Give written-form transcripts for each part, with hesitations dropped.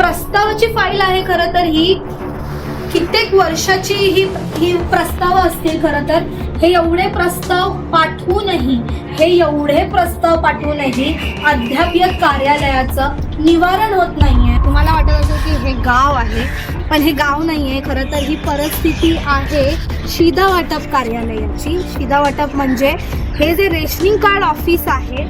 प्रस्तावाची फाईल आहे खरं तर ही कित्येक वर्षाची ही प्रस्ताव असतील खरं तर. हे एवढे प्रस्ताव पाठवूनही अद्याप या कार्यालयाचं निवारण होत नाहीये. तुम्हाला वाटत असेल की हे गाव आहे, पण हे गाव नाहीये खरं तर. ही परिस्थिती आहे शिधा वाटप कार्यालयाची. शिधा वाटप म्हणजे हे जे रेशनिंग कार्ड ऑफिस आहे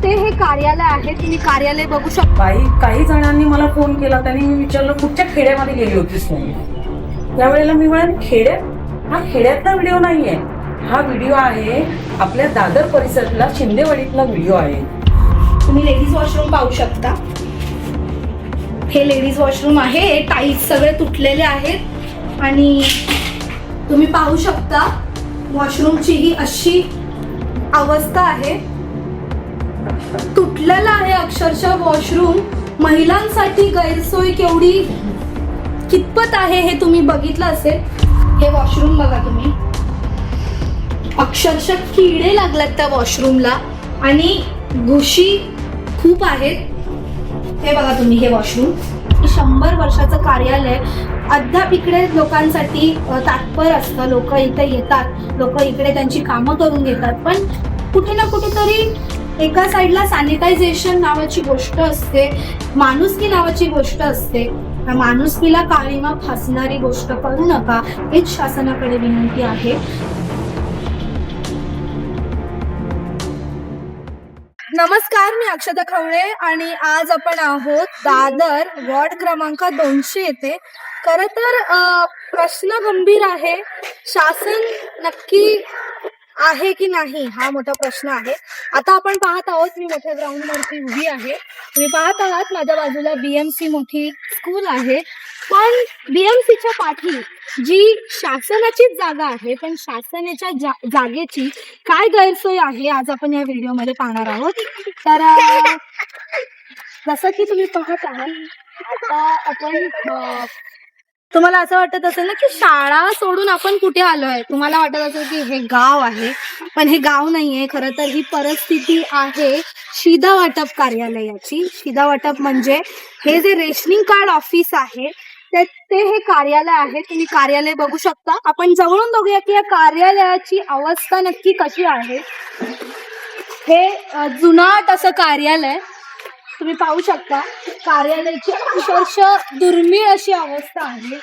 ते हे कार्यालय आहे. तुम्ही कार्यालय बघू शकता. काही जणांनी मला फोन केला, त्यांनी मी विचारलं कुठच्या खेड्यामध्ये गेली होतीस म्हणून. त्यावेळेला मी म्हणाले हा खेड्यातला व्हिडिओ नाहीये, हा व्हिडिओ आहे आपल्या दादर परिसरातला शिंदेवाडीतला व्हिडिओ आहे. तुम्ही लेडीज वॉशरूम पाहू शकता. हे लेडीज वॉशरूम आहे. टाईल्स सगळे तुटलेले आहेत आणि तुम्ही पाहू शकता वॉशरूमची ही अशी अवस्था आहे. तुटलेला आहे अक्षरशः वॉशरूम. महिलांसाठी गैरसोय कितपत आहे हे तुम्ही बघितलं असेल. हे वॉशरूम बघा तुम्ही, अक्षरशः किडे लागलात त्या वॉशरूमला आणि घुशी खूप आहेत. हे बघा तुम्ही, हे वॉशरूम 100 वर्षाचं कार्यालय. अद्याप इकडे लोकांसाठी तात्पर असतं. लोक इथे येतात, लोक इकडे त्यांची कामं करून घेतात. पण कुठे ना कुठेतरी एका साईडला सॅनिटायझेशन नावाची गोष्ट असते, माणुसकी नावाची गोष्ट असते. माणुसकीला काळीमा फासणारी गोष्ट करू नका, हेच शासनाकडे विनंती आहे. नमस्कार, मी अक्षता खवळे आणि आज आपण आहोत दादर वॉर्ड क्रमांक 200 येथे. खरं तर प्रश्न गंभीर आहे. शासन नक्की आहे की नाही हा मोठा प्रश्न आहे. आता आपण पाहत आहोत, मी मोठ्या ग्राउंड वरती उभी आहे. तुम्ही पाहत आहात माझ्या बाजूला BMC मोठी स्कूल आहे. पण BMCच्या पाठी जी शासनाचीच जागा आहे, पण शासनाच्या जागेची काय गैरसोय आहे आज आपण या व्हिडिओमध्ये पाहणार आहोत. तर जसं की तुम्ही पाहत आहात, आता आपण तुम्हाला असं वाटत असेल ना की शाळा सोडून आपण कुठे आलोय. तुम्हाला वाटत असेल की हे गाव आहे, पण हे गाव नाहीये खरं तर. ही परिस्थिती आहे शिधा वाटप कार्यालयाची. शिधा वाटप म्हणजे हे जे रेशनिंग कार्ड ऑफिस आहे ते हे कार्यालय आहे. तुम्ही कार्यालय बघू शकता. आपण जवळून बघूया की या कार्यालयाची अवस्था नक्की कशी आहे. हे जुनाट असं कार्यालय तुम्ही पाहू शकता. कार्यालयाची अक्षरशः दुर्मिळ अशी अवस्था आहे.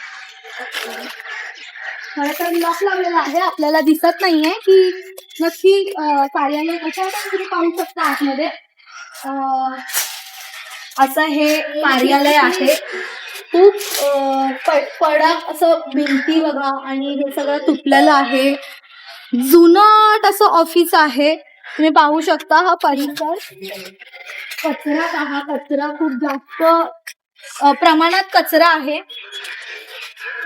खरं तर लॉक लावलेला आहे, आपल्याला दिसत नाहीये की नक्की कार्यालय कसं आहे. तुम्ही पाहू शकता आतमध्ये असं हे कार्यालय आहे. खूप कडक असं भिंती बघा आणि हे सगळं तुटलेलं आहे. जुनाट असं ऑफिस आहे. तुम्ही पाहू शकता हा परिसर. कचरा पहा, कचरा खूप जास्त प्रमाणात कचरा आहे.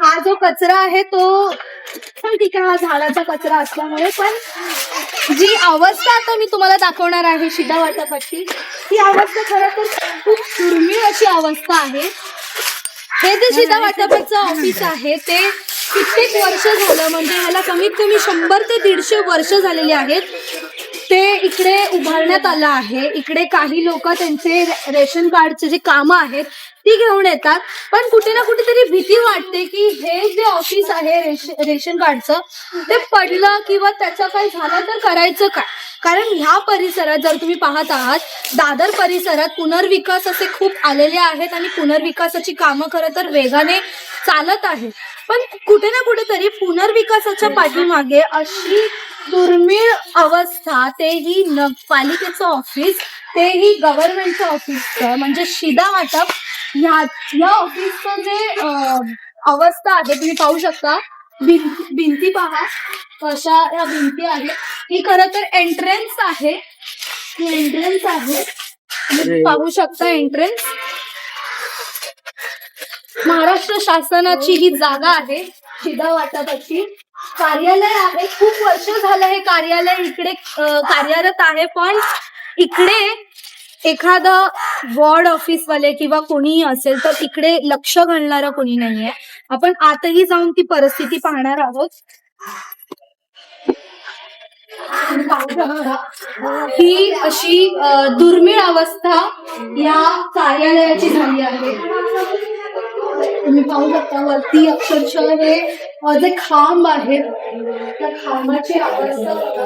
हा जो कचरा आहे तो ठीक आहे, हा झाडाचा कचरा असल्यामुळे. पण जी अवस्था आता मी तुम्हाला दाखवणार आहे शिधा वाटपाची, ही अवस्था खरं तर खूप दुर्मिळ अशी अवस्था आहे. हे जे शिधा वाटपाचं ऑफिस आहे ते कित्येक वर्ष झालं, म्हणजे ह्याला कमीत कमी 100 ते 150 वर्ष झालेली आहेत. ते इकडे उभारण्यात आलं आहे. इकडे काही लोक त्यांचे रेशन कार्डचे जे कामं आहेत ती घेऊन येतात. पण कुठे ना कुठेतरी भीती वाटते की हे जे ऑफिस आहे रेशन कार्डचं ते पडलं किंवा त्याचं काही झालं तर करायचं काय. कारण ह्या परिसरात जर तुम्ही पाहत आहात, दादर परिसरात पुनर्विकास असे खूप आलेले आहेत आणि पुनर्विकासाची कामं खरं तर वेगाने चालत आहेत. पण कुठे ना कुठेतरी पुनर्विकासाच्या पाठीमागे अशी दुर्मिळ अवस्था, तेही पालिकेचं ऑफिस, तेही गव्हर्नमेंटचं ऑफिस म्हणजे शिधा वाटप, या ऑफिसचं जे अवस्था आहे तुम्ही पाहू शकता. भिंती पहा कशा या भिंती आहेत. ही खरं तर एंट्रन्स आहे. ही एंट्रन्स आहे, तुम्ही पाहू शकता एंट्रन्स. महाराष्ट्र शासनाची ही जागा आहे शिधा वाटपाची. कार्यालय आहे. खूप वर्ष झालं हे कार्यालय इकडे कार्यरत आहे. पण इकडे एखादा वॉर्ड ऑफिसवाले किंवा कोणीही असेल तर इकडे लक्ष घालणारं कोणी नाहीये. आपण आतही जाऊन ती परिस्थिती पाहणार आहोत. ही अशी दुर्मिळ अवस्था या कार्यालयाची झाली आहे. तुम्ही पाहू शकता वरती अक्षरशः हे जे खांब आहेत त्या खांबाची अवस्था बघा.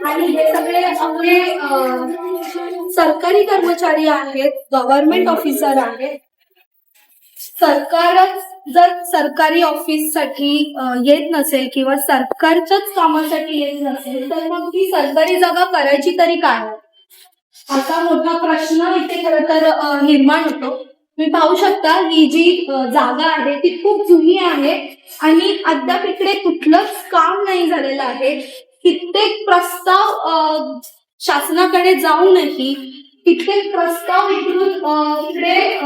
आणि हे सगळे आपले सरकारी कर्मचारी आहेत, गव्हर्नमेंट ऑफिसर आहेत. सरकारच जर सरकारी ऑफिससाठी येत नसेल किंवा सरकारच्याच कामासाठी येत नसेल तर मग ती सरकारी जागा करायची तरी काय, असा मोठा प्रश्न इथे खरं तर निर्माण होतो. तुम्ही पाहू शकता ही जी जागा आहे ती खूप जुनी आहे आणि अद्याप इकडे कुठलंच काम नाही झालेलं आहे. कित्येक प्रस्ताव शासनाकडे जाऊनही, कित्येक प्रस्ताव इकडून इकडे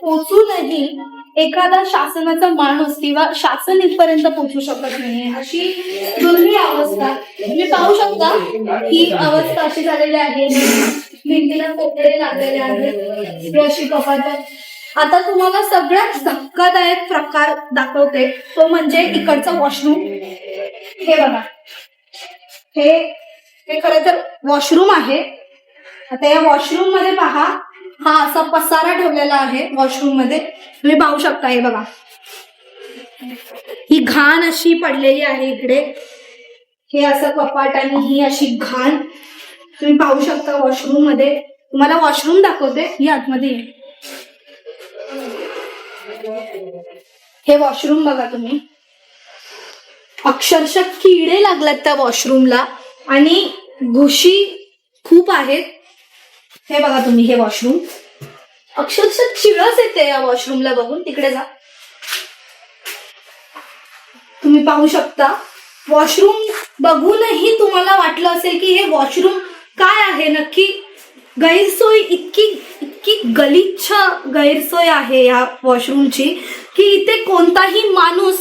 पोहोचूनही एखादा शासनाचा माणूस किंवा शासन इथपर्यंत पोहोचू शकत नाही, अशी दुर्मिळ अवस्था. तुम्ही पाहू शकता ही अवस्था अशी झालेली आहे. भिंतीला कोपरे लागलेले आहेत, अशी कपाट. आता तुम्हाला सगळ्यात धक्कादायक प्रकार दाखवते, तो म्हणजे इकडचं वॉशरूम. हे बघा, हे खरं तर वॉशरूम आहे. आता या वॉशरूम मध्ये पहा, हा असा पसारा ठेवलेला आहे वॉशरूम मध्ये. तुम्ही पाहू शकता, हे बघा ही घाण अशी पडलेली आहे इकडे. हे असं कपाट आणि ही अशी घाण तुम्ही पाहू शकता वॉशरूम मध्ये. तुम्हाला वॉशरूम दाखवते, ही आतमध्ये ये. हे वॉशरूम बघा तुम्ही, अक्षरशः किडे लागल्यात त्या वॉशरूमला आणि घुशी खूप आहेत. हे बघा तुम्ही, हे वॉशरूम अक्षरशः चिळस येते या वॉशरूमला बघून. तिकडे जा, तुम्ही पाहू शकता वॉशरूम बघूनही तुम्हाला वाटलं असेल की हे वॉशरूम काय आहे नक्की. गैरसोय, इतकी गलिच्छ गैरसोय आहे या वॉशरूमची की इथे कोणताही माणूस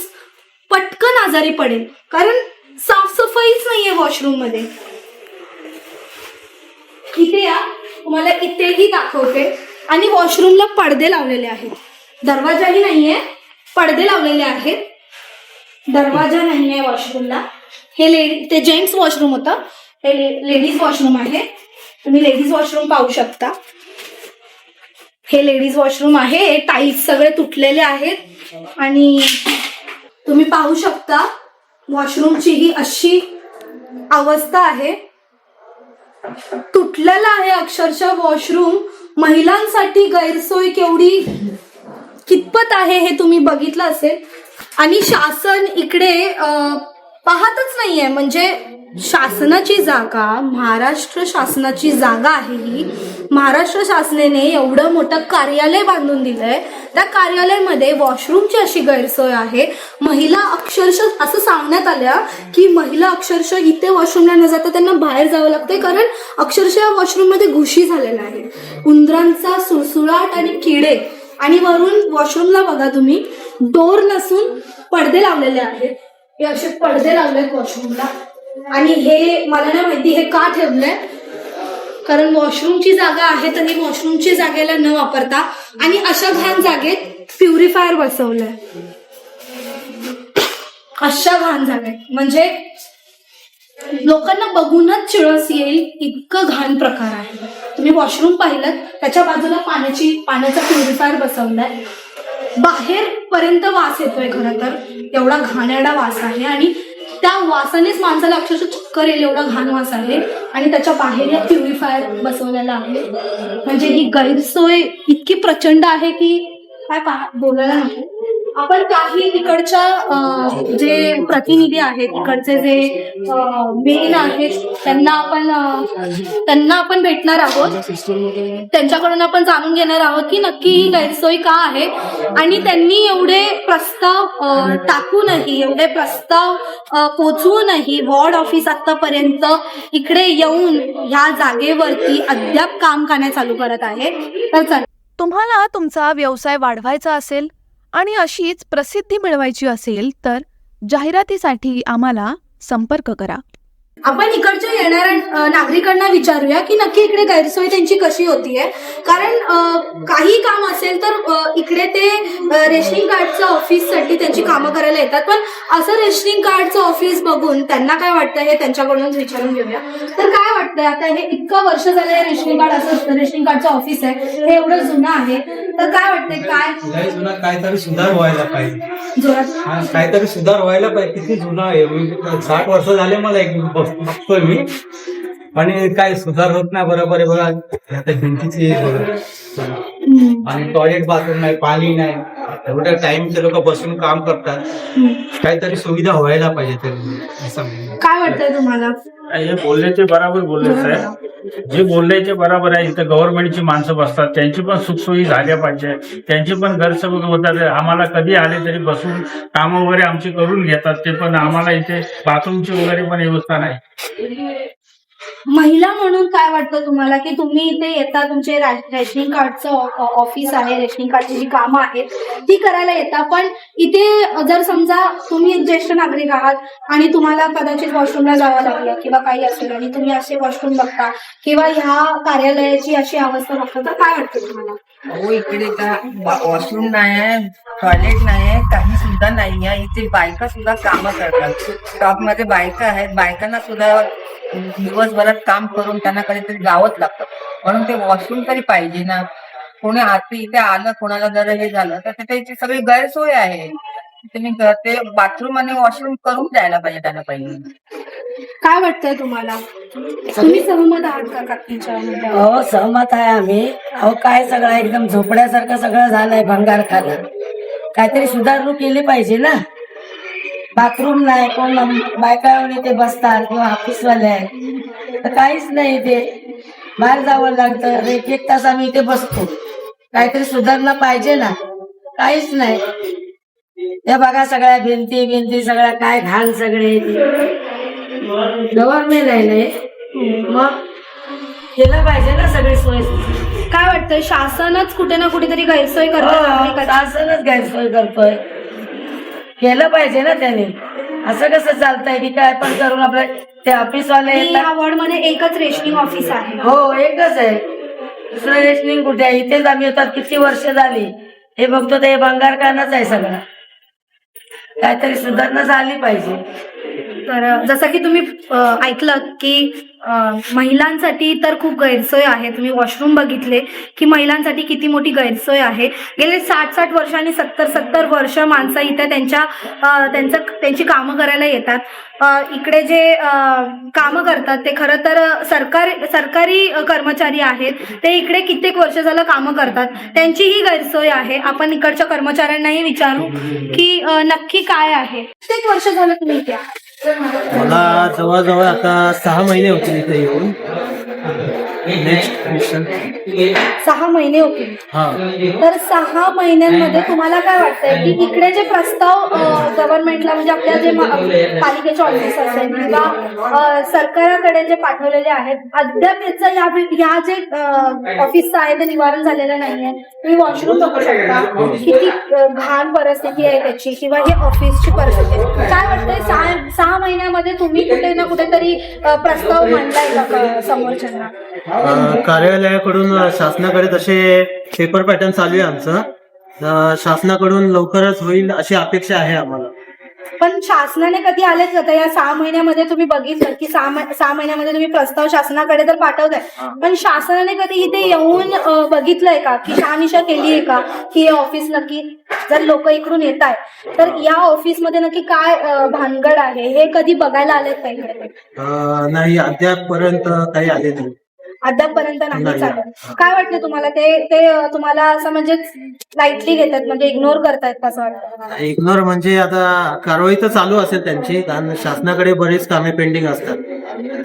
पटकन आजारी पडेल, कारण साफसफाईच नाहीये वॉशरूम मध्ये. इथे या, तुम्हाला इथेही दाखवते. आणि वॉशरूमला पडदे लावलेले आहेत, दरवाजाही नाहीये, पडदे लावलेले आहेत. दरवाजा नाहीये वॉशरूमला. हे ते जेंट्स वॉशरूम होतं, हे लेडीज वॉशरूम आहे. तुम्ही लेडीज वॉशरूम पाहू शकता. हे लेडीज वॉशरूम आहे. टाईल्स सगळे तुटलेले आहेत आणि तुम्ही पाहू शकता वॉशरूमची ही अशी अवस्था आहे. तुटलेला आहे अक्षरशः वॉशरूम. महिलांसाठी गैरसोय केवढी कितपत आहे हे तुम्ही बघितलं असेल. आणि शासन इकडे पाहतच नाहीये. म्हणजे शासनाची जागा, महाराष्ट्र शासनाची जागा आहे ही. महाराष्ट्र शासनाने एवढं मोठं कार्यालय बांधून दिलंय, त्या कार्यालयामध्ये वॉशरूमची अशी गैरसोय आहे. महिला अक्षरशः असं सांगण्यात आल्या की महिला अक्षरशः इथे वॉशरूमला न जाता त्यांना बाहेर जावं लागतंय, कारण अक्षरशः वॉशरूम मध्ये घुशी झालेला आहे, उंदरांचा सुळसुळाट आणि किडे. आणि वरून वॉशरूमला बघा तुम्ही, डोर नसून पडदे लावलेले आहेत. हे असे पडदे लावलेत वॉशरूमला. आणि हे मला नाही माहिती हे का ठेवलंय, कारण वॉशरूमची जागा आहे तर ही वॉशरूमची जागेला न वापरता आणि अशा घाण जागेत प्युरिफायर बसवलंय. अशा घाण जागेत म्हणजे लोकांना बघूनच चिळस येईल इतकं घाण प्रकार आहे. तुम्ही वॉशरूम पाहिलं, त्याच्या बाजूला पाण्याचा प्युरिफायर बसवलाय. बाहेर पर्यंत वास येतोय. खरं तर एवढा घाणेरडा वास आहे आणि त्या वासानेच माणसाला अक्षरशः चक्कर येईल, एवढा घाण वास आहे. आणि त्याच्या बाहेर प्युरिफायर बसवलेला आहे. म्हणजे ही गैरसोय इतकी प्रचंड आहे की काय बोलायला नको. आपण काही इकडच्या जे प्रतिनिधी आहेत, इकडचे जे मेन आहेत, त्यांना आपण भेटणार आहोत. त्यांच्याकडून आपण जाणून घेणार आहोत की नक्की ही गैरसोय का आहे. आणि त्यांनी एवढे प्रस्ताव टाकूनही, एवढे प्रस्ताव पोचवूनही वॉर्ड ऑफिस आतापर्यंत इकडे येऊन ह्या जागेवरती अद्याप काम करणे चालू करत आहे. तर चला, तुम्हाला तुमचा व्यवसाय वाढवायचा असेल आणि अशीच प्रसिद्धी मिळवायची असेल तर जाहिरातीसाठी आम्हाला संपर्क करा. आपण इकडच्या येणाऱ्या नागरिकांना विचारूया की नक्की इकडे गैरसोय त्यांची कशी होतीये. कारण काही काम असेल तर इकडे ते रेशनिंग कार्डचं ऑफिससाठी त्यांची कामं करायला येतात. पण असं रेशनिंग कार्डचं ऑफिस बघून त्यांना काय वाटतं हे त्यांच्याकडूनच विचारून घेऊया. तर काय वाटतंय आता हे इतकं वर्ष झालं हे रेशनिंग कार्ड असं रेशनिंग कार्डचं ऑफिस आहे, हे एवढं जुनं आहे, तर काय वाटतंय काय जुना काहीतरी सुधार व्हायला पाहिजे. जोरात हा, काहीतरी सुधार व्हायला पाहिजे. किती जुना आहे, 60 वर्ष झाले मला एक बघतोय मी, आणि काय सुधार होत नाही. बरोबर आहे बघा, आता भिंतीची आणि टॉयलेट बाथरूम नाही, पाणी नाही. एवढ्या टाइम ते लोक बसून काम करतात. काहीतरी सुविधा व्हायला पाहिजे तरी असं म्हणणं. काय वाटतंय तुम्हाला? हे बोलले ते बरोबर बोलले साहेब, जे बोलले ते बरोबर आहे. इथं गव्हर्नमेंटची माणसं बसतात, त्यांची पण सुखसोयी झाल्या पाहिजे, त्यांची पण गैरसोयी होतात. आम्हाला कधी आले तरी बसून कामं वगैरे आमची करून घेतात ते, पण आम्हाला इथे बाथरूमची वगैरे पण व्यवस्था नाही. महिला म्हणून काय वाटतं तुम्हाला की तुम्ही इथे येता, तुमचे रेशनिंग कार्डचं ऑफिस आहे, रेशनिंग कार्डची जी कामं आहेत ती करायला येता, पण इथे जर समजा तुम्ही एक ज्येष्ठ नागरिक आहात आणि तुम्हाला कदाचित वॉशरूमला जावं लागलं किंवा काही असेल आणि तुम्ही असे वॉशरूम बघता किंवा ह्या कार्यालयाची अशी अवस्था बघता, तर काय वाटतं तुम्हाला? हो, इकडे का वॉशरूम नाही आहे, टॉयलेट नाही आहे, काही सुद्धा नाही आहे. इथे बायका सुद्धा कामं करतात. स्टॉकमध्ये बायका आहेत, बायकांना सुद्धा दिवसभरात काम करून त्यांना कधीतरी जावंच लागतं. म्हणून ते वॉशरूम तरी पाहिजे ना. कोणी इथे आलं, कोणाला जर हे झालं तर त्याची सगळी गैरसोय आहे. तुम्ही ते बाथरूम आणि वॉशरूम करून द्यायला पाहिजे त्यांना पहिले. काय वाटतंय तुम्हाला? तुम्ही सहमत आहात का काकींच्या मुद्द्यावर? हो, सहमत आहे आम्ही. अहो, काय सगळं एकदम झोपड्यासारखं सगळं झालंय, भंगारखाना. काहीतरी सुधारणूक केली पाहिजे ना. बाथरूम नाही, कोण बायका येऊन इथे बसतात किंवा ऑफिसवाले आहेत, तर काहीच नाही. इथे बाहेर जावं लागतं. एक तास आम्ही इथे बसतो. काहीतरी सुधारणा पाहिजे ना. काहीच नाही. या बघा सगळ्या भिंती सगळ्या काय घाण सगळे. गव्हर्नमेंट आहे नाही, मग केलं पाहिजे ना सगळी सोय. काय वाटतंय शासनच कुठे ना कुठेतरी गैरसोय हो, करतात? शासनच गैरसोय करतोय. केलं पाहिजे ना त्याने. असं कसं चालतंय की काय पण करून आपलं ते ऑफिसवाले येतात. या वॉर्ड मध्ये एकच रेशनिंग ऑफिस आहे. हो, एकच आहे. दुसरं रेशनिंग कुठे आहे? इथेच आम्ही येतात, किती वर्ष झाली हे बघतो. ते भंगारखानाच आहे सगळं. काहीतरी सुधारणा झाली पाहिजे. तर जसं की तुम्ही ऐकलं की महिलांसाठी तर खूप गैरसोय आहे. तुम्ही वॉशरूम बघितले की महिलांसाठी किती मोठी गैरसोय आहे. गेले 60 वर्ष आणि 70 वर्ष माणसं इथे त्यांची कामं करायला येतात. इकडे जे कामं करतात ते खरं तर सरकारी कर्मचारी आहेत. ते इकडे कित्येक वर्ष झालं कामं करतात. त्यांची ही गैरसोय आहे. आपण इकडच्या कर्मचाऱ्यांनाही विचारू की नक्की काय आहे. कित्येक वर्ष झालं तुम्ही इथे आहात? मला जवळजवळ आता 6 महिने होतील इथे येऊन. Next question. 6 महिने होते. हा, तर 6 महिन्यांमध्ये तुम्हाला काय वाटतंय की इकडे जे प्रस्ताव गव्हर्नमेंटला म्हणजे आपल्या जे पालिकेचे ऑफिस असेल किंवा सरकाराकडे जे पाठवलेले आहेत, अद्याप याचं या जे ऑफिसचं आहे ते निवारण झालेलं नाहीये. तुम्ही वॉशरूम बघू शकता किती घाण परिस्थिती आहे त्याची किंवा ही ऑफिसची परिस्थिती. काय वाटतंय 6 महिन्यामध्ये तुम्ही कुठे ना कुठेतरी प्रस्ताव मांडलाय का समोरच्यांना? कार्यालयाकडून शासनाकडे तसे पेपर पॅटर्न चालू आहे आमचं. शासनाकडून लवकरच होईल अशी अपेक्षा आहे आम्हाला. पण शासनाने कधी आलेच आता या 6 महिन्यामध्ये तुम्ही बघितलं की 6 महिन्यामध्ये तुम्ही प्रस्ताव शासनाकडे तर पाठवताय, पण शासनाने कधी इथे येऊन बघितलंय का की शहानिशा केली आहे का की हे ऑफिस नक्की जर लोक इकडून येत आहे तर या ऑफिसमध्ये नक्की काय भानगड आहे हे कधी बघायला आलेत का इकडे? नाही, अद्यापपर्यंत काही आले नाही. अद्यापपर्यंत नाही चालत. काय वाटतं तुम्हाला? ते तुम्हाला असं म्हणजे लाईटली घेतात, म्हणजे इग्नोर करतायत कसं वाटतं? इग्नोर म्हणजे आता कारवाई तर चालू असेल त्यांची, कारण शासनाकडे बरीच कामे पेंडिंग असतात.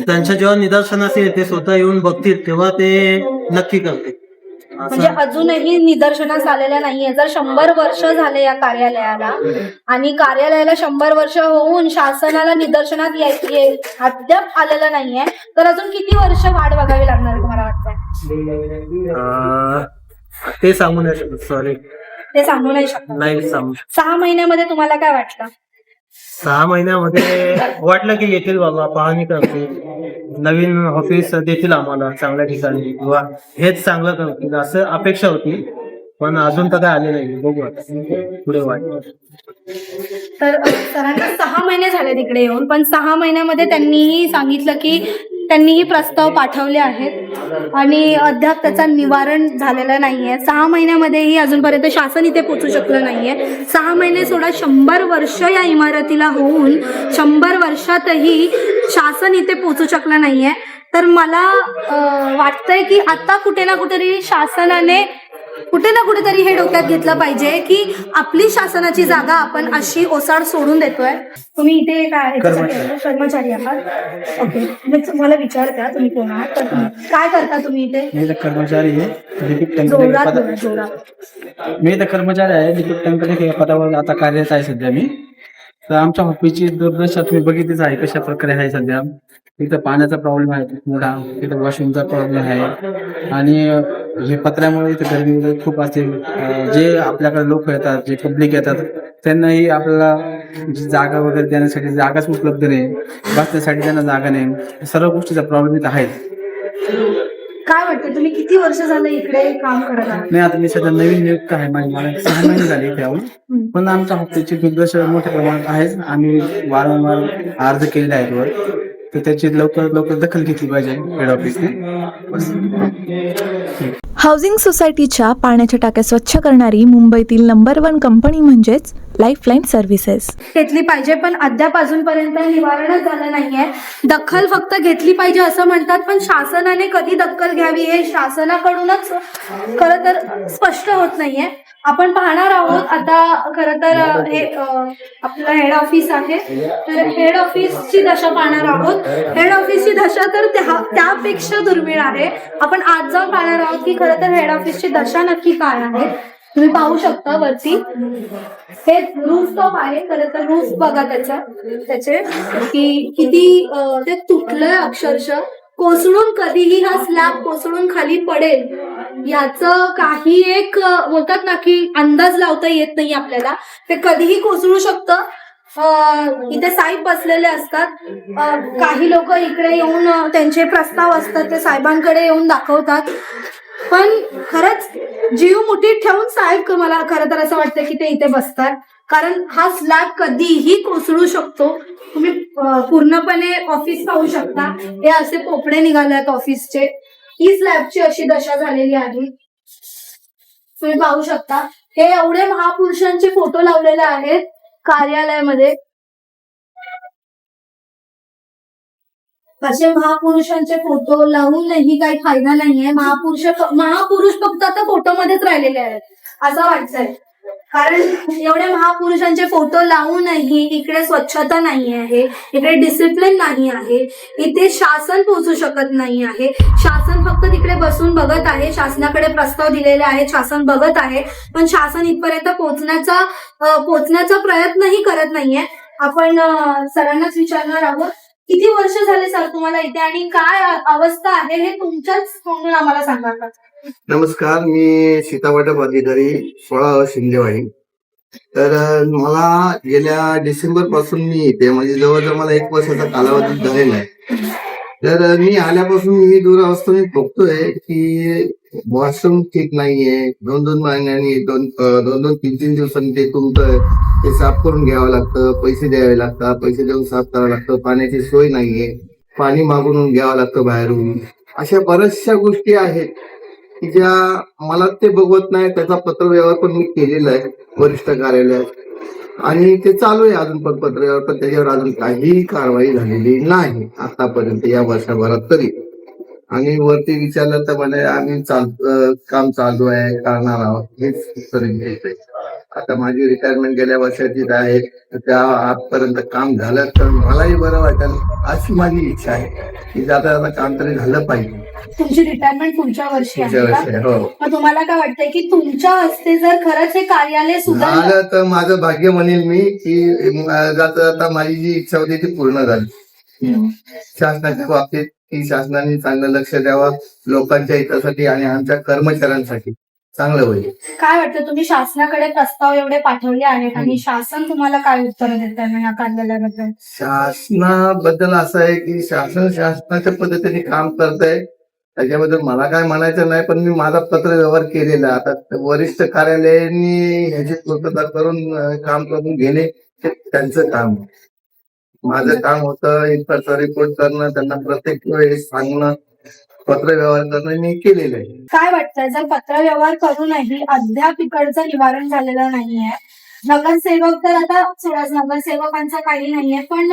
त्यांच्या जेव्हा निदर्शनास येईल ते स्वतः येऊन बघतील तेव्हा ते नक्की करतील. म्हणजे अजूनही निदर्शनास आलेल्या नाहीये. जर 100 वर्ष झाले या कार्यालयाला आणि कार्यालयाला 100 वर्ष होऊन शासनाला निदर्शनात अद्याप आलेलं नाहीये, तर अजून किती वर्ष वाट बघावी लागणार तुम्हाला वाटतंय? ते सांगू नाही शकत. सॉरी, ते सांगू नाही शकत. नाही सांगू. 6 महिन्यामध्ये तुम्हाला काय वाटतं? 6 महिन्यामध्ये वाटलं की येतील बाबा, पाहणी करतील, नवीन ऑफिस देतील आम्हाला चांगल्या ठिकाणी किंवा हेच चांगलं करतील असं अपेक्षा होती. पण अजून तर काय आले नाही. बघू आता पुढे वाटतं. तर सरांना 6 महिने झाले तिकडे येऊन, पण 6 महिन्यामध्ये त्यांनीही सांगितलं की त्यांनीही प्रस्ताव पाठवले आहेत आणि अद्याप त्याचा निवारण झालेलं नाहीये. 6 महिन्यामध्येही अजूनपर्यंत शासन इथे पोहोचू शकलं नाहीये. 6 महिने सोडा, 100 वर्ष या इमारतीला होऊन 100 वर्षातही शासन इथे पोहोचू शकलं नाहीये. तर मला वाटतंय की आता कुठे ना कुठेतरी शासनाने कुठे ना कुठेतरी हे डोक्यात घेतलं पाहिजे की आपली शासनाची जागा आपण अशी ओसाड सोडून देतोय. तुम्ही इथे काय कर्मचारी आहात? ओके, मी तुम्हाला विचारते तुम्ही कोण आहात, तर काय करता तुम्ही इथे? मी तर कर्मचारी आहे लिपिक जोरात टंकले बोला, जोरात. मी तर कर्मचारी आहे लिपिक टंकले पदावर आता कार्यरत आहे सध्या मी. तर आमच्या ऑफिसची दुर्दशा तुम्ही बघितलीच आहे कशा प्रकारे आहे सध्या. तिथं पाण्याचा प्रॉब्लेम आहे मोठा, तिथं वॉशरूमचा प्रॉब्लेम आहे आणि हे पत्र्यामुळे इथं गर्मी वगैरे खूप असते. जे आपल्याकडे लोक येतात, जे पब्लिक येतात, त्यांनाही आपल्याला जी जागा वगैरे देण्यासाठी जागाच उपलब्ध नाही, बसण्यासाठी त्यांना जागा नाही. सर्व गोष्टीचा प्रॉब्लेम इथं आहे. काय वाटतं, तुम्ही किती वर्ष झालं इकडे काम करत आहात? नाही, आता मी सध्या नवीन नियुक्त आहे. मला 6 महिने झाले इथे येऊन. पण आमच्या ऑफिसची दुर्दशा मोठ्या प्रमाणात आहेच. आम्ही वारंवार अर्ज केलेले आहेत वर, तर त्याची लवकर दखल घेतली पाहिजे हेड ऑफिसने. हाऊसिंग सोसायटीच्या पाण्याच्या टाक्या स्वच्छ करणारी मुंबईतील नंबर 1 कंपनी म्हणजेच लाईफलाईन सर्व्हिसेस घेतली पाहिजे, पण अद्याप अजूनपर्यंत निवारणच झालं नाहीये. दखल फक्त घेतली पाहिजे असं म्हणतात, पण शासनाने कधी दखल घ्यावी हे शासनाकडूनच खरं तर स्पष्ट होत नाहीये. आपण पाहणार आहोत आता. खरं तर हे आपलं हेड ऑफिस आहे, तर हेड ऑफिसची दशा पाहणार आहोत. हेड ऑफिसची दशा तर त्यापेक्षा दुर्मिळ आहे. आपण आज जाऊन पाहणार आहोत की खरं तर हेड ऑफिसची दशा नक्की काय आहे. तुम्ही पाहू शकता वरती हे रूफ टॉप आहे. खरं तर रूफ बघा त्याचे की किती ते तुटलंय अक्षरशः. कोसळून कधीही हा स्लॅब कोसळून खाली पडेल याचं काही एक बोलतात ना की अंदाज लावता येत नाही आपल्याला. ते कधीही कोसळू शकतं. इथे साहेब बसलेले असतात. काही लोक इकडे येऊन त्यांचे प्रस्ताव असतात ते साहेबांकडे येऊन दाखवतात. पण खरंच जीव मुठीत ठेवून साहेब, मला खरं तर असं वाटतं की ते इथे बसतात, कारण हा स्लॅब कधीही कोसळू शकतो. तुम्ही पूर्णपणे ऑफिस पाहू शकता. हे असे पोपडे निघाले आहेत ऑफिसचे. ही स्लॅबची अशी दशा झालेली आहे. तुम्ही पाहू शकता हे एवढे महापुरुषांचे फोटो लावलेले आहेत कार्यालयामध्ये. असे महापुरुषांचे फोटो लावूनही काही फायदा नाहीये. महापुरुष फक्त आता फोटोमध्येच राहिलेले आहेत असं वाटतंय, कारण एवढे महापुरुषांचे फोटो लावूनही इकडे स्वच्छता नाही आहे, इकडे डिसिप्लिन नाही आहे, इथे शासन पोहोचू शकत नाही आहे. शासन फक्त तिकडे बसून बघत आहे. शासनाकडे प्रस्ताव दिलेले आहेत, शासन बघत आहे, पण शासन इथपर्यंत पोहोचण्याचा प्रयत्नही करत नाहीये. आपण सरांनाच विचारणार आहोत, किती वर्ष झाले सर तुम्हाला इथे आणि काय अवस्था आहे हे तुमच्याच म्हणून आम्हाला सांगा का? नमस्कार, मी सीतावाटप अधिकारी 16 शिंदेवाडी. तर मला गेल्या डिसेंबर पासून मी इथे म्हणजे जवळजवळ मला 1 वर्षाचा कालावधी झालेला आहे. तर मी आल्यापासून ही दुरावस्था मी बघतोय की वॉशरूम ठीक नाहीये. 2-2 महिन्यांनी 2-3 दिवसांनी ते तुमचं ते साफ करून घ्यावं लागतं, पैसे द्यावे लागतात, पैसे देऊन साफ करावं लागतं. पाण्याची सोय नाहीये, पाणी मागून घ्यावं लागतं बाहेरून. अशा बऱ्याचशा गोष्टी आहेत की ज्या मला ते बघवत नाही. त्याचा पत्रव्यवहार पण मी केलेला आहे वरिष्ठ कार्यालयात आणि ते चालू आहे अजून पण पत्रव्यवहार, पण त्याच्यावर अजून काहीही कारवाई झालेली नाही आतापर्यंत या वर्षभरात तरी. आणि वरती विचारलं तर मला आम्ही काम चालू आहे, करणार आहोत हेच उत्तर घ्यायचंय. आता माझी रिटायरमेंट गेल्या वर्षाचीच आहे, त्या आजपर्यंत काम झालं तर मलाही बरं वाटेल अशी माझी इच्छा आहे की जाता काम तरी झालं पाहिजे. तुमची रिटायरमेंट पुढच्या वर्षी आहे पुढच्या वर्षी, का? हो. मग तुम्हाला काय वाटतंय की तुमच्या हस्ते जर खरंच हे कार्यालय सुधारलं झालं तर माझं भाग्य म्हणेल मी की जाता माझी जी इच्छा होती ती पूर्ण झाली. शासनाच्या बाबतीत की शासनाने चांगलं लक्ष द्यावं लोकांच्या हितासाठी आणि आमच्या कर्मचाऱ्यांसाठी. चांगलं होईल. काय वाटतं, तुम्ही शासनाकडे प्रस्ताव एवढे पाठवले आहेत आणि शासन तुम्हाला काय उत्तर देत आहे या कार्यालयाबद्दल? शासनाबद्दल असं आहे की शासनाच्या पद्धतीने काम करत आहे, त्याच्याबद्दल मला काय म्हणायचं नाही, पण मी माझा पत्र व्यवहार केलेला. आता वरिष्ठ कार्यालयाने ह्याची पूर्तता करून काम करून घेणे हे त्यांचं काम. माझं काम होतं इन्फ्राचा रिपोर्ट करणं, त्यांना प्रत्येक वेळेस सांगणं, पत्र व्यवहार करणं मी केलेलं आहे. काय वाटतंय, जर पत्रव्यवहार करूनही अद्याप इकडचं निवारण झालेलं नाहीये, नगरसेवक तर आता सोडाच, नगरसेवकांचं काही नाहीये, पण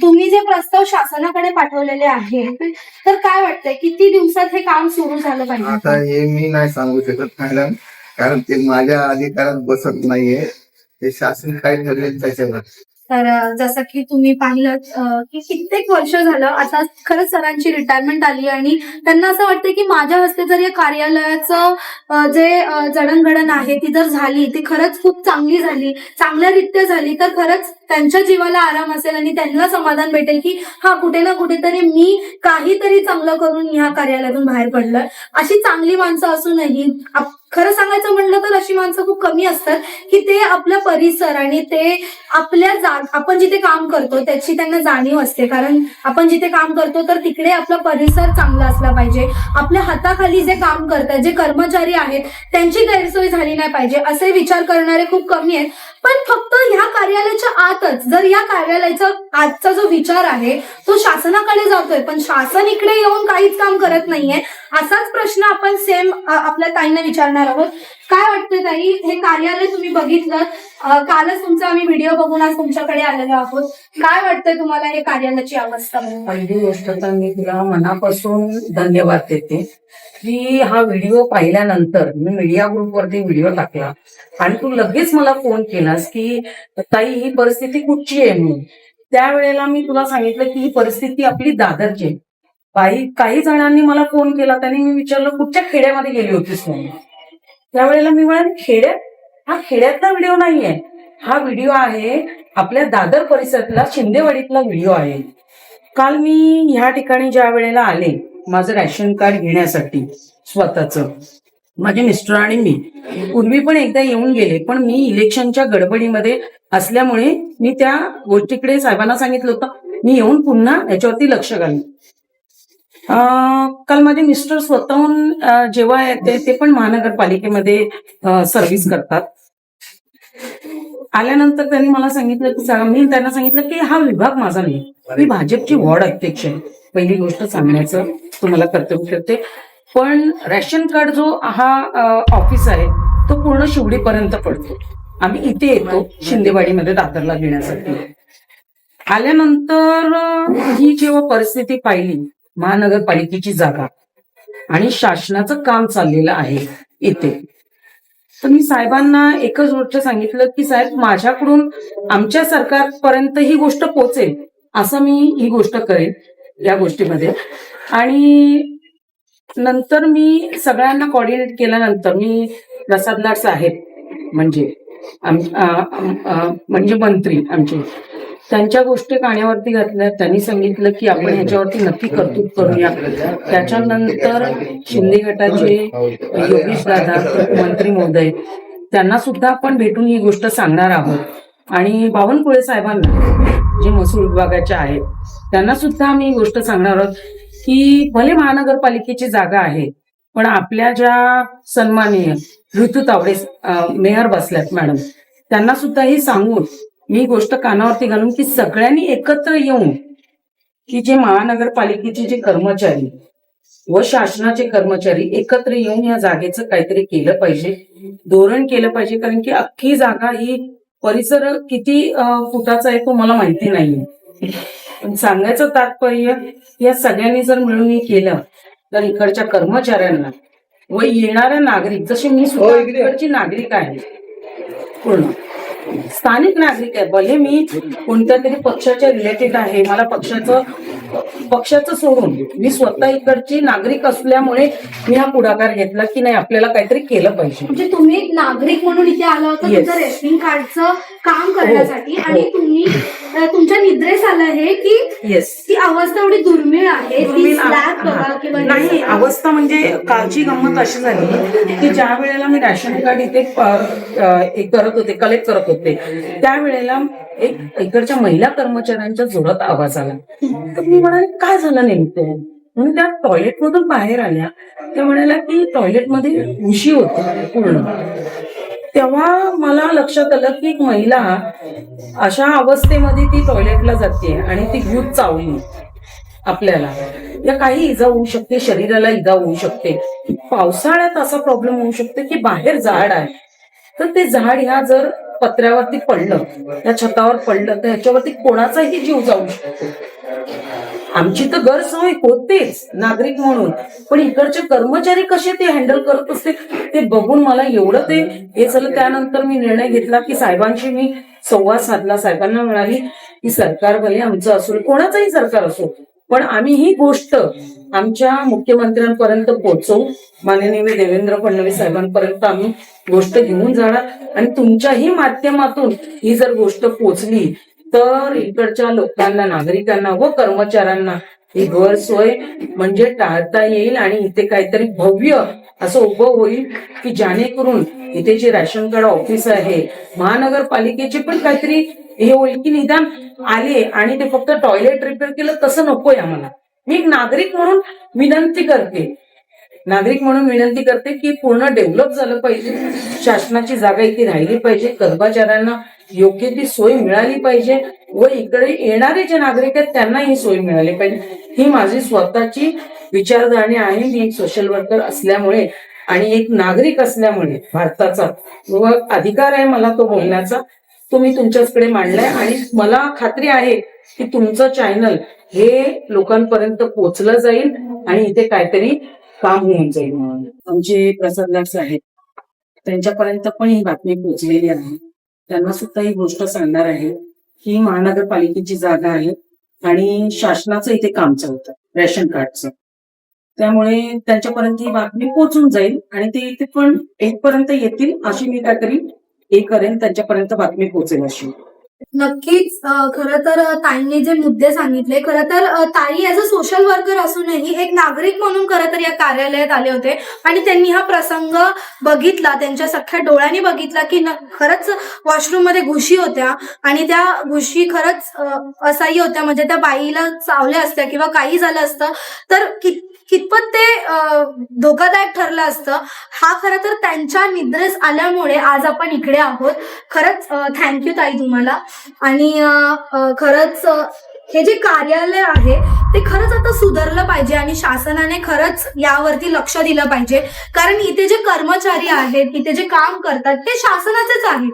तुम्ही जे प्रस्ताव शासनाकडे पाठवलेले आहेत, तर काय वाटतंय किती दिवसात हे काम सुरू झालं आता पाहिजे? हे मी नाही सांगू शकत मॅडम, कारण ते माझ्या अधिकारात बसत नाहीये. ते शासन काय ठरवेल त्याच्यावर. तर जसं की तुम्ही पाहिलं की कित्येक वर्ष झालं आता खरंच सरांची रिटायरमेंट आली आणि त्यांना असं वाटतं की माझ्या हस्ते जर या कार्यालयाचं जे जडणघडण आहे ती जर झाली, ती खरंच खूप चांगली झाली, चांगल्यारीत्या झाली, तर खरंच त्यांच्या जीवाला आराम असेल आणि त्यांना समाधान भेटेल की हा कुठे ना कुठेतरी मी काहीतरी चांगलं करून ह्या कार्यालयातून बाहेर पडलं. अशी चांगली माणसं असूनही खरं सांगायचं म्हटलं तर अशी माणसं खूप कमी असतात की ते आपला परिसर आणि ते आपल्या आपण जिथे काम करतो त्याची त्यांना जाणीव असते. कारण आपण जिथे काम करतो तर तिकडे आपला परिसर चांगला असला पाहिजे, आपल्या हाताखाली जे काम करतात, जे कर्मचारी आहेत, त्यांची गैरसोय झाली नाही पाहिजे असे विचार करणारे खूप कमी आहेत. पण फक्त ह्या कार्यालयाच्या आतच जर या कार्यालयाचा आजचा जो विचार आहे तो शासनाकडे जातोय, पण शासन इकडे येऊन काहीच काम करत नाहीये, असाच प्रश्न आपण सेम आपल्या ताईंना विचारणार आहोत. काय वाटतं ताई, हे कार्यालय तुम्ही बघितलं, कालच तुमचा आम्ही व्हिडिओ बघून आज तुमच्याकडे आलेलो आहोत, काय वाटतंय तुम्हाला हे कार्यालयाची अवस्था? पहिली गोष्ट तर मी तुला मनापासून धन्यवाद देते की हा व्हिडिओ पाहिल्यानंतर मी मीडिया ग्रुपवरती व्हिडिओ टाकला आणि तू लगेच मला फोन केलास की ताई ही परिस्थिती कुठची आहे म्हणून. त्यावेळेला मी तुला सांगितलं की ही परिस्थिती आपली दादरची आहे. काही जणांनी मला फोन केला, त्यांनी मी विचारलं कुठच्या खेड्यामध्ये गेली होतीस म्हणून. त्यावेळेला मी म्हणाले खेड्यात? हा खेड्यातला व्हिडिओ नाहीये, हा व्हिडिओ आहे आपल्या दादर परिसरातला शिंदेवाडीतला व्हिडिओ आहे. काल मी ह्या ठिकाणी ज्या वेळेला आले माझं रॅशन कार्ड घेण्यासाठी स्वतःचं, माझे मिस्टर आणि मी पूर्वी पण एकदा येऊन गेले, पण मी इलेक्शनच्या गडबडीमध्ये असल्यामुळे मी त्या गोष्टीकडे साहेबांना सांगितलं होतं मी येऊन पुन्हा याच्यावरती लक्ष घालेन. काल माझे मिस्टर स्वतःहून जेव्हा येते ते पण महानगरपालिकेमध्ये सर्व्हिस करतात. आल्यानंतर त्यांनी मला सांगितलं की मी त्यांना सांगितलं की हा विभाग माझा नाही, मी भाजपची वॉर्ड अध्यक्ष आहे. पहिली गोष्ट सांगण्याचं तुम्हाला कर्तव्य करते. पण रॅशन कार्ड जो हा ऑफिस आहे तो पूर्ण शिवडीपर्यंत पडतो. आम्ही इथे येतो शिंदेवाडीमध्ये दादरला घेण्यासाठी. आल्यानंतर ही जेव्हा परिस्थिती पाहिली, महानगरपालिकेची जागा आणि शासनाचं काम चाललेलं आहे इथे, तर मी साहेबांना एकच गोष्ट सांगितलं की साहेब माझ्याकडून आमच्या सरकारपर्यंत ही गोष्ट पोहोचेल असं मी ही गोष्ट करेन या गोष्टीमध्ये. आणि नंतर मी सगळ्यांना कोऑर्डिनेट केल्यानंतर मी प्रसाद लाड साहेब म्हणजे मंत्री आमचे, त्यांच्या गोष्टी कानावरती घातल्या. त्यांनी सांगितलं की आपण ह्याच्यावरती नक्की कर्तृत्व करूया. त्याच्यानंतर शिंदे गटाचे योगेश दादा मंत्री महोदय, त्यांना सुद्धा आपण भेटून ही गोष्ट सांगणार आहोत. आणि बावनकुळे साहेबांना जे महसूल विभागाचे आहेत त्यांना सुद्धा आम्ही ही गोष्ट सांगणार आहोत की भले महानगरपालिकेची जागा आहे, पण आपल्या ज्या सन्माननीय ऋतू तावडे मेयर बसल्यात मॅडम, त्यांना सुद्धा हे सांगून मी गोष्ट कानावरती घालून की सगळ्यांनी एकत्र येऊन की जे महानगरपालिकेचे जे कर्मचारी व शासनाचे कर्मचारी एकत्र येऊन या जागेचं काहीतरी केलं पाहिजे, धोरण केलं पाहिजे. कारण की अख्खी जागा ही परिसर किती फुटाचा आहे तो मला माहिती नाहीये, पण सांगायचं तात्पर्य या सगळ्यांनी जर मिळून हे केलं तर इकडच्या कर्मचाऱ्यांना व येणाऱ्या नागरिक, जसे मी सुद्धा इकडची नागरिक आहे, पूर्ण स्थानिक नागरिक आहे, भले मी कोणत्या तरी पक्षाच्या रिलेटेड आहे, मला पक्षाचं सोडून मी स्वतः इकडची नागरिक असल्यामुळे मी हा पुढाकार घेतला की नाही आपल्याला काहीतरी केलं पाहिजे. म्हणजे तुम्ही नागरिक म्हणून इथे आला होता तुमचं रेशनिंग कार्डचं काम करण्यासाठी आणि तुम्ही तुमच्या निद्रेस आलं आहे की येस. ती अवस्था एवढी दुर्मिळ आहे ती दुर्मिळ slab बघा किंवा हे नाही, सगळं. अवस्था म्हणजे कालची गंमत अशी झाली की ज्या वेळेला मी रॅशन कार्ड इथे करत होते, कलेक्ट करत होते, त्यावेळेला एक इकडच्या महिला कर्मचाऱ्यांच्या जोरात आवाज आला. तर मी म्हणाले काय झालं नेमकं, म्हणून त्या टॉयलेटमधून बाहेर आल्या. त्या म्हणाल्या की टॉयलेटमध्ये उशी होती पूर्ण. तेव्हा मला लक्षात आलं की एक महिला अशा अवस्थेमध्ये ती टॉयलेटला जाते आणि ती भूत चावली आपल्याला. या काही इजा होऊ शकते, शरीराला इजा होऊ शकते. पावसाळ्यात असा प्रॉब्लेम होऊ शकतो की बाहेर झाड आहे, तर ते झाड ह्या जर पत्र्यावरती पडलं, त्या छतावर पडलं, तर ह्याच्यावरती कोणाचाही जीव जाऊ शकतो. आमची तर गैरसोय होतेच नागरिक म्हणून, पण इकडचे कर्मचारी कसे ते हँडल करत असते ते बघून मला एवढं ते हे झालं. त्यानंतर मी निर्णय घेतला की साहेबांशी मी संवाद साधला. साहेबांना म्हणाली की सरकार भले आमचं असो, कोणाचंही सरकार असो, पण आम्ही ही गोष्ट आमच्या मुख्यमंत्र्यांपर्यंत पोहोचवू. माननीय देवेंद्र फडणवीस साहेबांपर्यंत आम्ही गोष्ट घेऊन जाणार आणि तुमच्याही माध्यमातून ही जर गोष्ट पोहोचली तर इकडच्या लोकांना, नागरिकांना व कर्मचाऱ्यांना ही गैरसोय म्हणजे टाळता येईल आणि इथे काहीतरी भव्य असं उभं होईल की जेणेकरून इथे जे रॅशन कार्ड ऑफिस आहे, महानगरपालिकेचे पण काहीतरी हे होईल की निदान आले आणि ते फक्त टॉयलेट रिपेअर केलं तसं नकोय आम्हाला. मी एक नागरिक म्हणून विनंती करते की पूर्ण डेव्हलप झालं पाहिजे. शासनाची जागा इथे राहिली पाहिजे, कर्मचाऱ्यांना योग्य ती सोय मिळाली पाहिजे व इकडे येणारे जे नागरिक आहेत त्यांना ही सोय मिळाली पाहिजे. ही माझी स्वतःची विचारधारणी आहे. मी एक सोशल वर्कर असल्यामुळे आणि एक नागरिक असल्यामुळे भारताचा व अधिकार आहे मला तो बोलण्याचा, तो मी तुमच्याचकडे मांडलाय आणि मला खात्री आहे की तुमचं चॅनल हे लोकांपर्यंत पोहोचलं जाईल आणि इथे काहीतरी काम होऊन जाईल. आमचे प्रसाद साहेब त्यांच्यापर्यंत पण ही बातमी पोहोचलेली आहे. त्यांना सुद्धा ही गोष्ट सांगणार आहे की महानगरपालिकेची जागा आहे आणि शासनाचं इथे काम चालतं रेशन कार्डचं, त्यामुळे त्यांच्यापर्यंत ही बातमी पोहोचून जाईल आणि ते इथे पण एकपर्यंत येतील अशी मी काहीतरी हे करेन, त्यांच्यापर्यंत बातमी पोहोचेल अशी. नक्कीच खरं तर ताईंनी जे मुद्दे सांगितले, खरं तर ताई ऍज अ सोशल वर्कर असूनही एक नागरिक म्हणून खरं तर या कार्यालयात आले होते आणि त्यांनी हा प्रसंग बघितला, त्यांच्या सख्ख्या डोळ्यांनी बघितला की खरंच वॉशरूम मध्ये घुशी होत्या आणि त्या घुशी खरंच असह्य होत्या. म्हणजे त्या बाईला चावल्या असत्या किंवा काही झालं असतं तर कितपत ते धोकादायक ठरलं असतं. हा खरं तर त्यांच्या निद्रेस आल्यामुळे आज आपण इकडे आहोत. खरंच थँक्यू ताई तुम्हाला. आणि खरंच हे जे कार्यालय आहे ते खरंच आता सुधारलं पाहिजे आणि शासनाने खरंच यावरती लक्ष दिलं पाहिजे, कारण इथे जे कर्मचारी आहेत, इथे जे काम करतात ते शासनाचेच आहेत.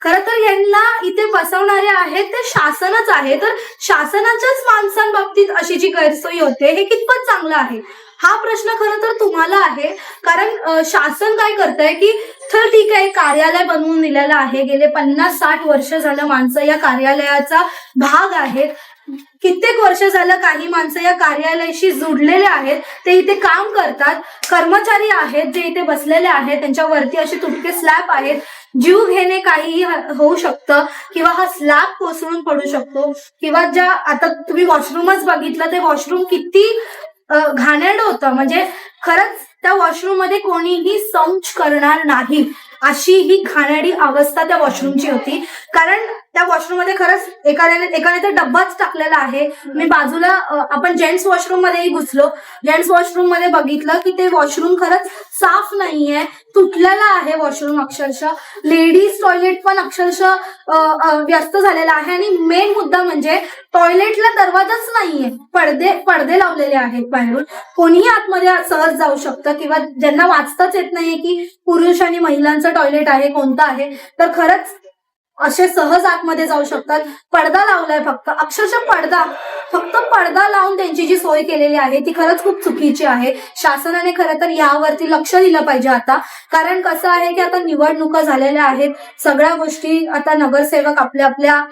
खरं तर यांना इथे बसवणारे आहेत ते शासनच आहे, तर शासनाच्याच माणसांबाबतीत अशी जी गैरसोय होते हे कितपत चांगलं आहे हा प्रश्न खरं तर तुम्हाला आहे. कारण शासन काय करतंय की तर ठीक आहे, कार्यालय बनवून दिलेलं आहे, गेले 50-60 वर्ष झालं माणसं या कार्यालयाचा भाग आहेत, कित्येक वर्ष झालं काही माणसं या कार्यालयाशी जुडलेले आहेत, ते इथे काम करतात, कर्मचारी आहेत जे इथे बसलेले आहेत, त्यांच्यावरती असे तुटके स्लॅब आहेत, जीव घेणे काहीही होऊ शकतं किंवा हा स्लॅब कोसळून पडू शकतो किंवा ज्या आता तुम्ही वॉशरूमच बघितलं ते वॉशरूम किती घाणेरडं होतं. म्हणजे खरंच त्या वॉशरूम मध्ये कोणीही शौच करणार नाही अशी ही घाणेरडी अवस्था त्या वॉशरूमची होती. कारण त्या वॉशरूम मध्ये खरंच एकाने तर डब्बाच टाकलेला आहे. मी बाजूला आपण जेंट्स वॉशरूम मध्येही घुसलो, जेंट्स वॉशरूम मध्ये बघितलं की ते वॉशरूम खरंच साफ नाहीये, तुटलेला आहे वॉशरूम. अक्षरशः लेडीज टॉयलेट पण अक्षरशः व्यस्त झालेला आहे आणि मेन मुद्दा म्हणजे टॉयलेटला दरवाजाच नाहीये, पडदे लावलेले आहेत बाहेरून, कोणीही आतमध्ये सहज जाऊ शकतं किंवा ज्यांना वाचताच येत नाहीये की पुरुष आणि महिलांचं टॉयलेट आहे कोणतं आहे तर खरंच असे सहज आतमध्ये जाऊ शकतात. पडदा लावलाय फक्त, अक्षरशः फक्त पडदा लावून त्यांची जी सोय केलेली आहे ती खरंच खूप चुकीची आहे. शासनाने खरं तर यावरती लक्ष दिलं पाहिजे आता, कारण कसं आहे की आता निवडणुका झालेल्या आहेत, सगळ्या गोष्टी आता नगरसेवक आपल्या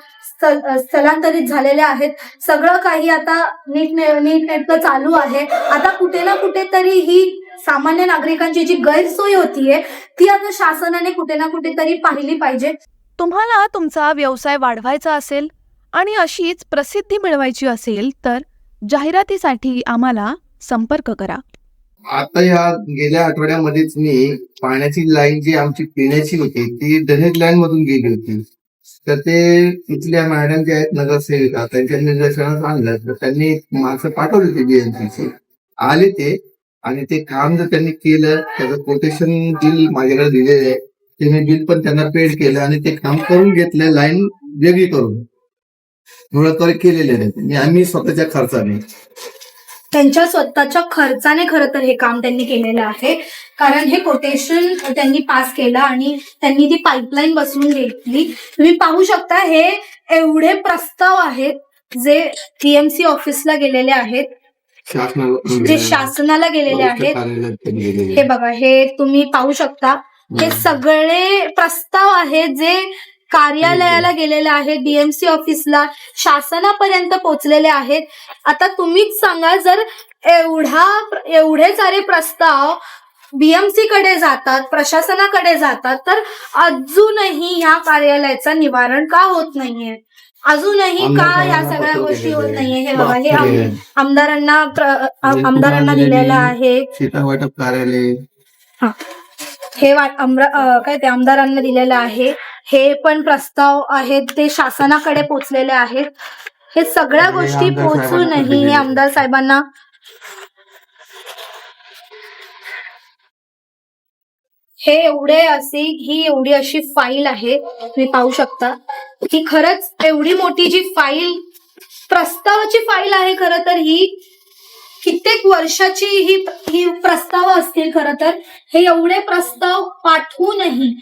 स्थलांतरित झालेल्या आहेत, सगळं काही आता नीटनेटकं चालू आहे. आता कुठे ना कुठेतरी ही सामान्य नागरिकांची जी गैरसोय होतीये ती आता शासनाने कुठे ना कुठेतरी पाहिली पाहिजे. तुम्हाला तुमचा व्यवसाय वाढवायचा असेल आणि अशीच प्रसिद्धी मिळवायची असेल तर जाहिरातीसाठी आम्हाला संपर्क करा. आता या गेल्या आठवड्यामध्येच मी पाण्याची लाईन जी आमची पिण्याची होती ती ड्रेनेज लाईन मधून गेली होती. तर ते इथल्या मॅडम जे आहेत नगरसेविका त्यांच्या निदर्शनास आणलं तर त्यांनी माणसं पाठवली होती बीएमसीची. आले ते आणि ते काम जर त्यांनी केलं त्याचं कोटेशन बिल माझ्याकडे दिलेलं आहे. ते मी बिल पण त्यांना पेड केलं आणि ते काम करून घेतलं लाईन वेगळी करून मुळात केलेले नाही आम्ही स्वतःच्या खर्चाने. त्यांच्या स्वतःच्या खर्चाने खरं तर हे काम त्यांनी केलेलं आहे. कारण हे कोटेशन त्यांनी पास केलं आणि त्यांनी ती पाईपलाईन बसवून घेतली. तुम्ही पाहू शकता हे एवढे प्रस्ताव आहेत जे टीएमसी ऑफिसला गेलेले आहेत, जे शासनाला गेलेले आहेत. हे बघा, हे तुम्ही पाहू शकता, हे सगळे प्रस्ताव आहेत जे कार्यालयाला गेलेले आहेत, डीएमसी ऑफिसला, शासनापर्यंत पोहोचलेले आहेत. आता तुम्हीच सांगा, जर एवढे सारे प्रस्ताव बीएमसी कडे जातात, प्रशासनाकडे जातात, तर अजूनही ह्या कार्यालयाचं निवारण का होत नाहीये? अजूनही का ह्या सगळ्या गोष्टी होत नाहीये? हे बघा, हे आमदारांना दिलेलं आहे. सीतावाटप कार्यालय हे काय ते आमदारांना दिलेलं आहे. हे पण प्रस्ताव आहेत ते शासनाकडे पोहोचलेले आहेत. हे सगळ्या गोष्टी पोहोचूनही हे आमदार साहेबांना ही एवढी अशी फाईल आहे. तुम्ही पाहू शकता की खरंच एवढी मोठी जी फाईल, प्रस्तावाची फाईल आहे. खरं तर ही कित्येक वर्षाची ही प्रस्ताव असतील. खरं तर हे एवढे प्रस्ताव पाठवूनही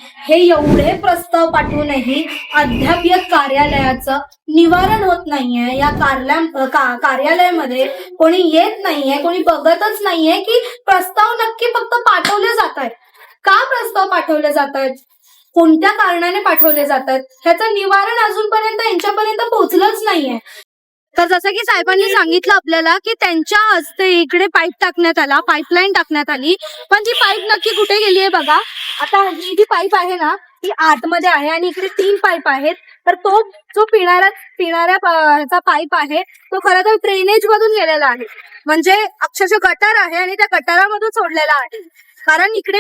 अद्याप या कार्यालयाचं निवारण होत नाहीये. या कार्यालयामध्ये कोणी येत नाहीये, कोणी बघतच नाहीये की प्रस्ताव नक्की फक्त पाठवले जात आहेत. का प्रस्ताव पाठवले जात आहेत, कोणत्या कारणाने पाठवले जात आहेत, ह्याचं निवारण अजूनपर्यंत यांच्यापर्यंत पोहोचलंच नाहीये. तर जसं की साहेबांनी सांगितलं आपल्याला की त्यांच्या हस्ते इकडे पाईपलाईन टाकण्यात आली, पण ती पाईप नक्की कुठे गेली आहे बघा. आता ही जी पाईप आहे ना ती आतमध्ये आहे आणि इकडे 3 पाईप आहेत. तर तो जो पिणाऱ्या ह्याचा पाईप आहे तो खरं तर ड्रेनेज मधून गेलेला आहे. म्हणजे अक्षरशः गटार आहे आणि त्या गटारामधून सोडलेला आहे. कारण इकडे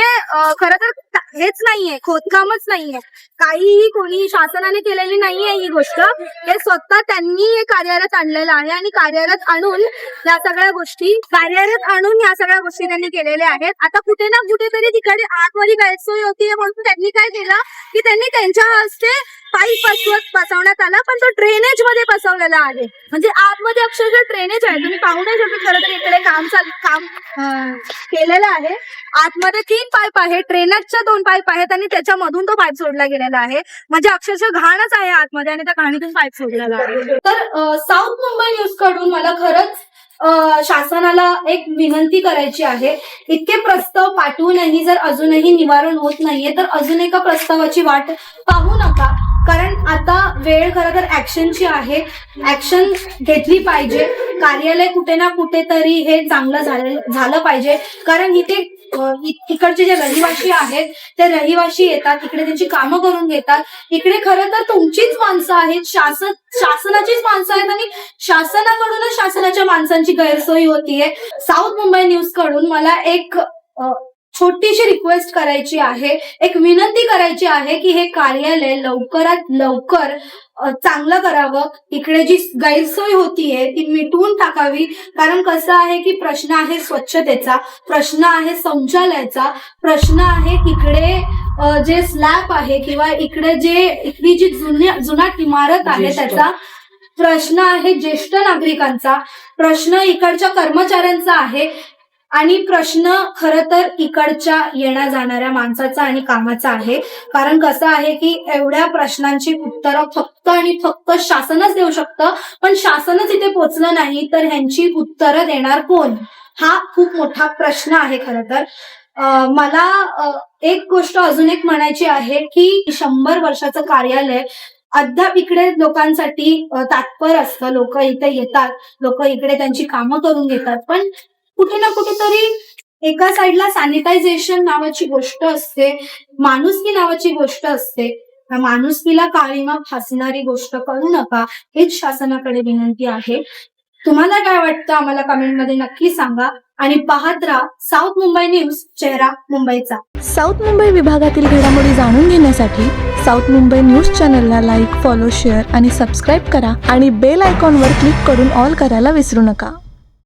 खरं तर हेच नाहीये, खोदकामच नाहीये, काहीही कोणी शासनाने केलेली नाहीये ही गोष्ट. हे स्वतः त्यांनी हे कार्यरत आणलेलं आहे आणि कार्यरत आणून या सगळ्या गोष्टी त्यांनी केलेल्या आहेत. आता कुठे ना कुठेतरी तिकडे आतमध्ये गैरसोय होतीये म्हणून त्यांनी काय केलं की त्यांनी त्यांच्या हस्ते पाईप बसवण्यात आला, पण तो ड्रेनेज मध्ये बसवलेला आहे. म्हणजे आतमध्ये अक्षरशः ड्रेनेज आहे. तुम्ही पाहू नाही शकत. खरं तर इकडे काम केलेलं आहे. आतमध्ये 3 पाईप आहेत, ड्रेनेजच्या 2 पाईप आहेत आणि त्याच्यामधून तो पाईप सोडला गेलेला आहे. म्हणजे अक्षरशः घाणच आहे आतमध्ये आणि त्या घाणीतून पाईप सोडलेला आहे. तर साऊथ मुंबई न्यूज कडून मला खरंच शासनाला एक विनंती करायची आहे. इतके प्रस्ताव पाठवूनही जर अजूनही निवारण होत नाहीये तर अजून एका प्रस्तावाची वाट पाहू नका. कारण आता वेळ खरं तर ऍक्शनची आहे. ऍक्शन घेतली पाहिजे. कार्यालय कुठे ना कुठेतरी हे चांगलं झालं पाहिजे. कारण इकडचे जे रहिवासी आहेत ते रहिवासी येतात, इकडे त्यांची कामं करून घेतात. इकडे खरं तर तुमचीच माणसं आहेत, शासनाचीच माणसं आहेत आणि शासनाकडूनच शासनाच्या माणसांची गैरसोय होतीये. साऊथ मुंबई न्यूज कडून मला एक छोटीशी रिक्वेस्ट करायची आहे, एक विनंती करायची आहे की हे कार्यालय लवकरात लवकर चांगलं करावं. इकडे जी गैरसोय होतीये ती मिटवून टाकावी. कारण कसं आहे की प्रश्न आहे स्वच्छतेचा, प्रश्न आहे शौचालयाचा, प्रश्न आहे इकडे जे स्लॅब आहे किंवा इथली जी जुनाट इमारत आहे त्याचा प्रश्न आहे, ज्येष्ठ नागरिकांचा प्रश्न इकडच्या कर्मचाऱ्यांचा आहे आणि प्रश्न खरं तर इकडच्या येण्या जाणाऱ्या माणसाचा आणि कामाचा आहे. कारण कसं आहे की एवढ्या प्रश्नांची उत्तरं फक्त आणि फक्त शासनच देऊ शकतं, पण शासनच इथे पोचलं नाही तर ह्यांची उत्तरं देणार कोण, हा खूप मोठा प्रश्न आहे. खरं तर मला एक गोष्ट अजून एक म्हणायची आहे की 100 वर्षाचं कार्यालय अद्याप इकडे लोकांसाठी तात्पर असतं. लोक इथे येतात, लोक इकडे त्यांची कामं करून घेतात, पण कुठे ना कुठेतरी एका साईडला सॅनिटायझेशन नावाची गोष्ट असते, माणुसकी नावाची गोष्ट असते, त्या माणुसकीला काळीमा फासणारी गोष्ट करू नका, हेच शासनाकडे विनंती आहे. तुम्हाला काय वाटतं आम्हाला कमेंटमध्ये नक्की सांगा आणि पाहत राहा साऊथ मुंबई न्यूज, चेहरा मुंबईचा. साऊथ मुंबई विभागातील घडामोडी जाणून घेण्यासाठी साऊथ मुंबई न्यूज चॅनलला लाईक, फॉलो, शेअर आणि सबस्क्राईब करा आणि बेल आयकॉनवर क्लिक करून ऑल करायला विसरू नका.